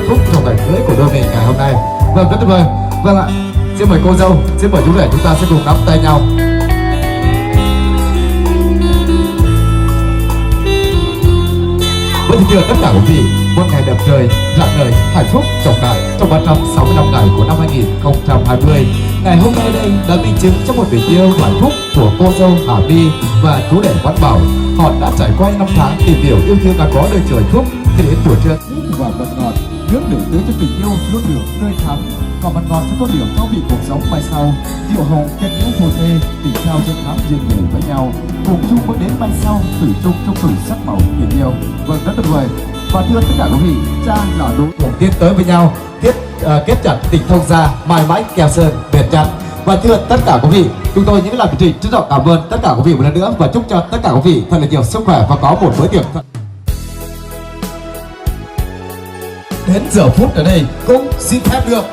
phúc trong ngày cưới của đôi mình ngày hôm nay. Vâng, rất tuyệt vời. Vâng ạ, xin mời cô dâu, xin mời chú rể, chúng ta sẽ cùng nắm tay nhau. Vâng, thưa tất cả quý vị, một ngày đẹp trời, rạng ngời, hạnh phúc trọng đại trong 365 ngày của năm 2020. Ngày hôm nay đây đã minh chứng cho một tình yêu hạnh phúc của cô dâu Hà My và chú rể Văn Bảo. Họ đã trải qua năm tháng tìm hiểu yêu thương gắn bó đời trời phúc khi đến tuổi trưa và mật ngọt, nước để tưới cho tình yêu luôn được tươi thắm, còn mật ngọt cho tô điểm cho vị cuộc sống mai sau. Diệu hồng kết nghĩa phù thê, tình trao chân thắm duyên người với nhau, cùng chung bước đến mai sau, thủy chung trong từng sắc màu tình yêu. Vâng, rất tuyệt vời. Và thưa tất cả quý vị, cha là đúng cùng tiến tới với nhau, kết chặt tình thông gia, mãi mãi keo sơn bền chặt. Và thưa tất cả quý vị, chúng tôi những làm chương trình trân trọng cảm ơn tất cả quý vị một lần nữa và chúc cho tất cả quý vị thật là nhiều sức khỏe và có một bữa tiệc thật. Đến giờ phút ở đây cũng xin phép được